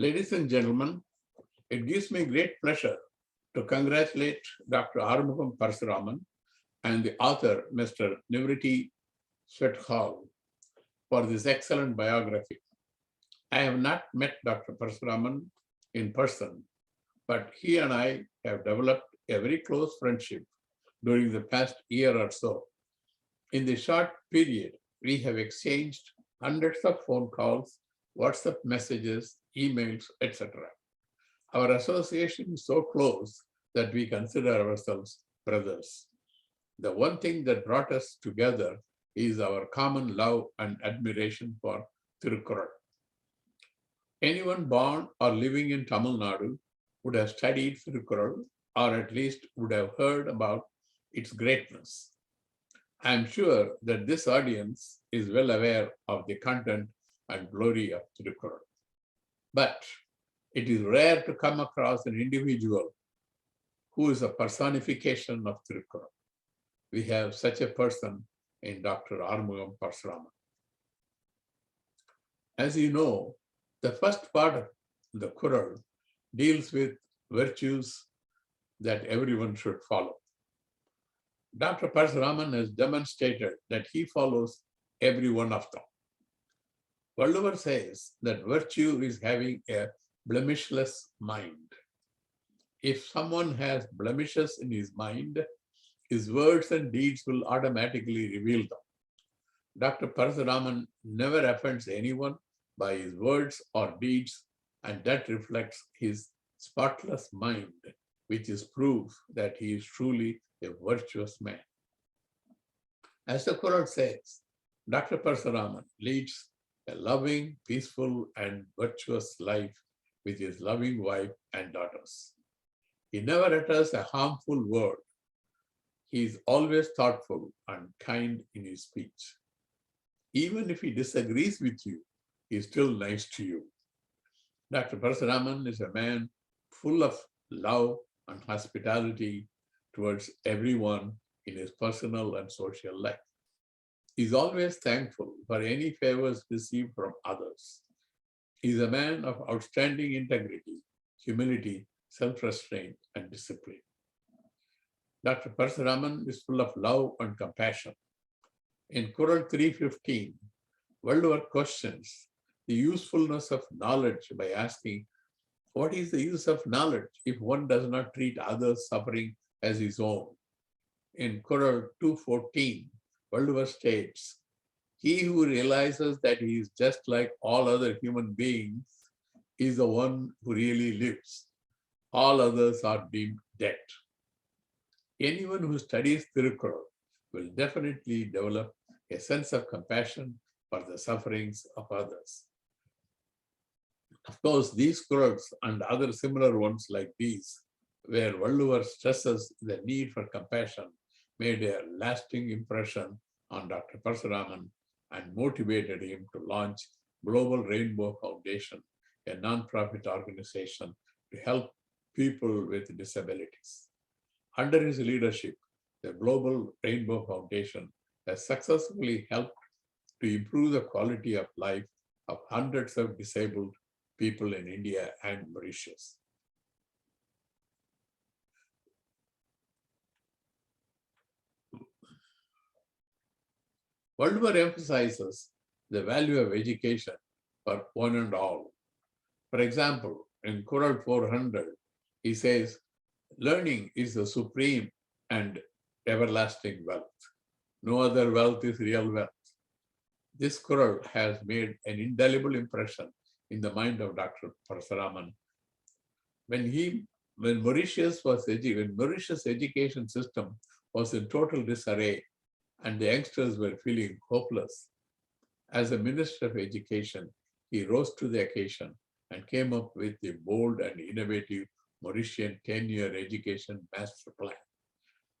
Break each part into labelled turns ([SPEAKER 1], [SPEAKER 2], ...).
[SPEAKER 1] Ladies and gentlemen, it gives me great pleasure to congratulate Dr. Armoogum Parsuramen and the author, Mr. Nivriti Swetkal, for this excellent biography. I have not met Dr. Parsuramen in person, but he and I have developed a very close friendship during the past year or so. In the short period, we have exchanged hundreds of phone calls, WhatsApp messages, emails, etc. Our association is so close that we consider ourselves brothers. The one thing that brought us together is our common love and admiration for Thirukra. Anyone born or living in Tamil Nadu would have studied Thirukra, or at least would have heard about its greatness. I am sure that this audience is well aware of the content and glory of Thirukra. But it is rare to come across an individual who is a personification of Thirukra. We have such a person in Dr. Armoogum Parsuramen. As you know, the first part of the Quran deals with virtues that everyone should follow. Dr. Parsuramen has demonstrated that he follows every one of them. Valluvar says that virtue is having a blemishless mind. If someone has blemishes in his mind, his words and deeds will automatically reveal them. Dr. Parsuramen never offends anyone by his words or deeds, and that reflects his spotless mind, which is proof that he is truly a virtuous man. As the Quran says, Dr. Parsuramen leads a loving, peaceful, and virtuous life with his loving wife and daughters. He never utters a harmful word. He is always thoughtful and kind in his speech. Even if he disagrees with you, he is still nice to you. Dr. Parsuramen is a man full of love and hospitality towards everyone in his personal and social life. He is always thankful for any favors received from others. He is a man of outstanding integrity, humility, self-restraint, and discipline. Dr. Parsuramen is full of love and compassion. In Quran 3:15, Valluvar questions the usefulness of knowledge by asking, what is the use of knowledge if one does not treat others' suffering as his own? In Quran 2:14, Valluvar states, he who realizes that he is just like all other human beings is the one who really lives. All others are deemed dead. Anyone who studies Thirukra will definitely develop a sense of compassion for the sufferings of others. Of course, these Qurans and other similar ones like these, where Valluvar stresses the need for compassion, made a lasting impression on Dr. Parsuramen and motivated him to launch Global Rainbow Foundation, a non-profit organization to help people with disabilities. Under his leadership, the Global Rainbow Foundation has successfully helped to improve the quality of life of hundreds of disabled people in India and Mauritius. Valluvar emphasizes the value of education for one and all. For example, in Quran 400, he says, learning is the supreme and everlasting wealth. No other wealth is real wealth. This Quran has made an indelible impression in the mind of Dr. Parsuramen. When Mauritius education system was in total disarray and the youngsters were feeling hopeless, as a Minister of Education, he rose to the occasion and came up with the bold and innovative Mauritian 10-year education master plan,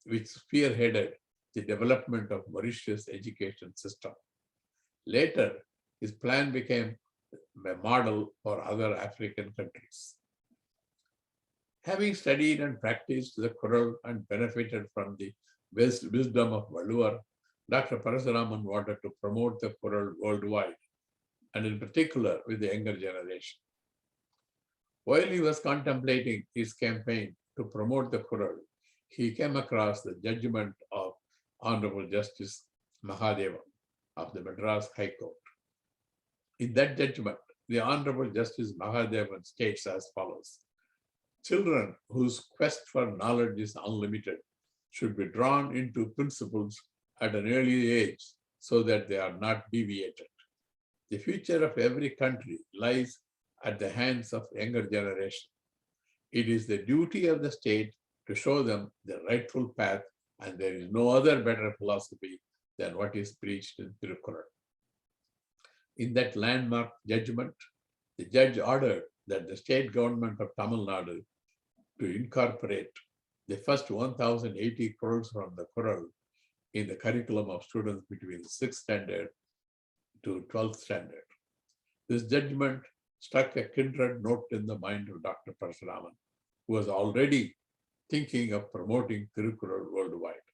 [SPEAKER 1] which spearheaded the development of Mauritius education system. Later, his plan became a model for other African countries. Having studied and practiced the Quran and benefited from the wisdom of Valluvar, Dr. Parsuramen wanted to promote the Quran worldwide, and in particular with the younger generation. While he was contemplating his campaign to promote the Kural, he came across the judgment of Honorable Justice Mahadevan of the Madras High Court. In that judgment, the Honorable Justice Mahadevan states as follows: children whose quest for knowledge is unlimited should be drawn into principles at an early age so that they are not deviated. The future of every country lies at the hands of younger generation. It is the duty of the state to show them the rightful path, and there is no other better philosophy than what is preached in Thirukra. In that landmark judgment, the judge ordered that the state government of Tamil Nadu to incorporate the first 1,080 crores from the Kural in the curriculum of students between 6th standard to 12th standard. This judgment struck a kindred note in the mind of Dr. Parsuramen, who was already thinking of promoting Thirukkural worldwide.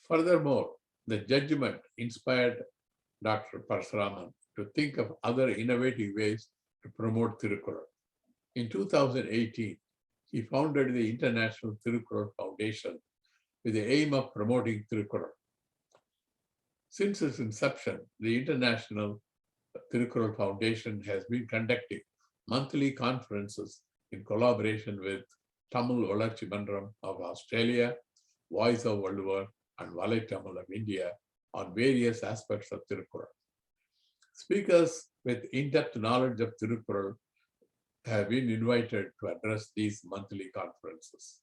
[SPEAKER 1] Furthermore, the judgment inspired Dr. Parsuramen to think of other innovative ways to promote Thirukkural. In 2018, he founded the International Thirukkural Foundation with the aim of promoting Thirukkural. Since its inception, the International Thirukkural Foundation has been conducting monthly conferences in collaboration with Tamil Valarchi Mandram of Australia, Voice of Valluvar, and Valai Tamil of India on various aspects of Thirukkural. Speakers with in-depth knowledge of Thirukkural have been invited to address these monthly conferences.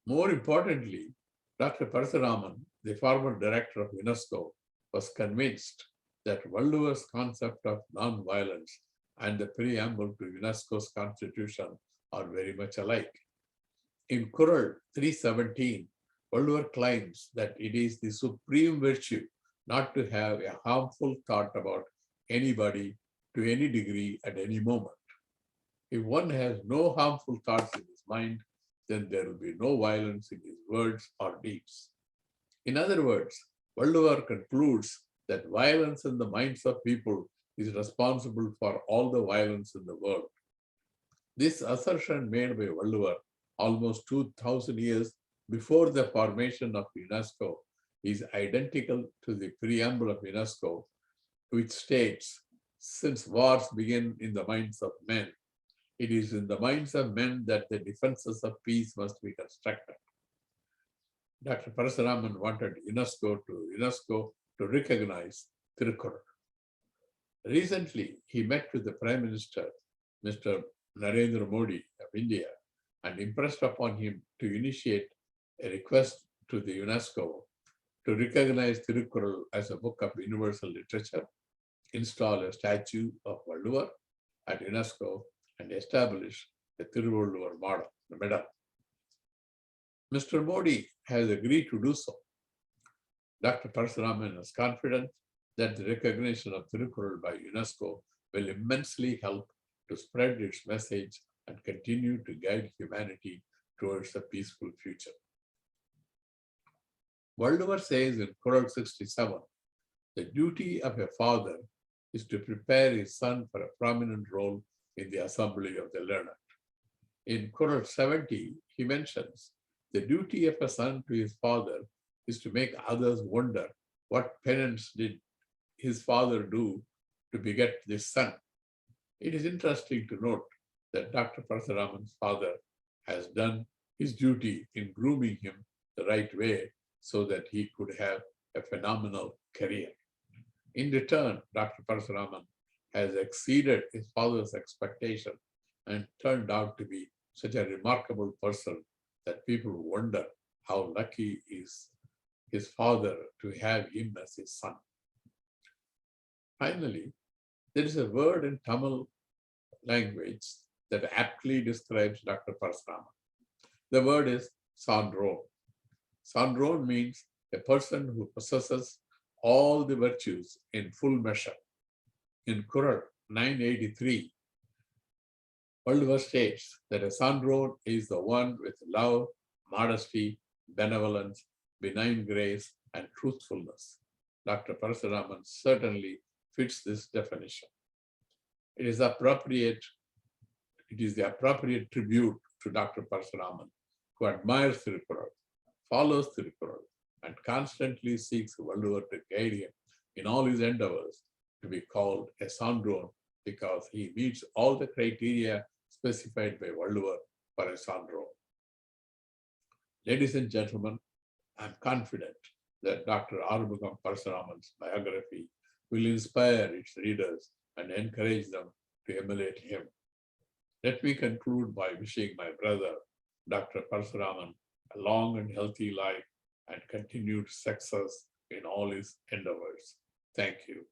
[SPEAKER 1] More importantly, Dr. Parsuramen, the former director of UNESCO, was convinced that Valluvar's concept of non-violence and the preamble to UNESCO's constitution are very much alike. In Kural 317, Valluvar claims that it is the supreme virtue not to have a harmful thought about anybody to any degree at any moment. If one has no harmful thoughts in his mind, then there will be no violence in his words or deeds. In other words, Valluvar concludes that violence in the minds of people is responsible for all the violence in the world. This assertion made by Valluvar almost 2,000 years before the formation of UNESCO is identical to the preamble of UNESCO, which states, since wars begin in the minds of men, it is in the minds of men that the defenses of peace must be constructed. Dr. Parsuramen wanted UNESCO to recognize Thirukkural. Recently, he met with the Prime Minister, Mr. Narendra Modi of India, and impressed upon him to initiate a request to the UNESCO to recognize Thirukkural as a book of universal literature, install a statue of Valluvar at UNESCO, and establish a Thiruvallur medal. Mr. Modi has agreed to do so. Dr. Parsuramen is confident that the recognition of Thirukkural by UNESCO will immensely help to spread its message and continue to guide humanity towards a peaceful future. Valluvar says in Kural 67, the duty of a father is to prepare his son for a prominent role in the assembly of the learned. In Kural 70, he mentions the duty of a son to his father is to make others wonder what penance did his father do to beget this son. It is interesting to note that Dr. Parsuramen's father has done his duty in grooming him the right way so that he could have a phenomenal career. In return, Dr. Parsuramen has exceeded his father's expectation and turned out to be such a remarkable person that people wonder how lucky is his father to have him as his son. Finally, there is a word in Tamil language that aptly describes Dr. Parsuramen. The word is sandron. Sandron means a person who possesses all the virtues in full measure. In Kural 983, Valluvar states that a sandron is the one with love, modesty, benevolence, benign grace, and truthfulness. Dr. Parsuramen certainly fits this definition. It is appropriate it is the appropriate tribute to Dr. Parsuramen, who admires Thirukra, follows Thirukra, and constantly seeks Valluvar to guide him in all his endeavors, to be called a Sandron because he meets all the criteria specified by Valluvar for a Sandron. Ladies and gentlemen, I am confident that Dr. Armoogum Parsuramen's biography will inspire its readers and encourage them to emulate him. Let me conclude by wishing my brother, Dr. Parsuramen, a long and healthy life and continued success in all his endeavors. Thank you.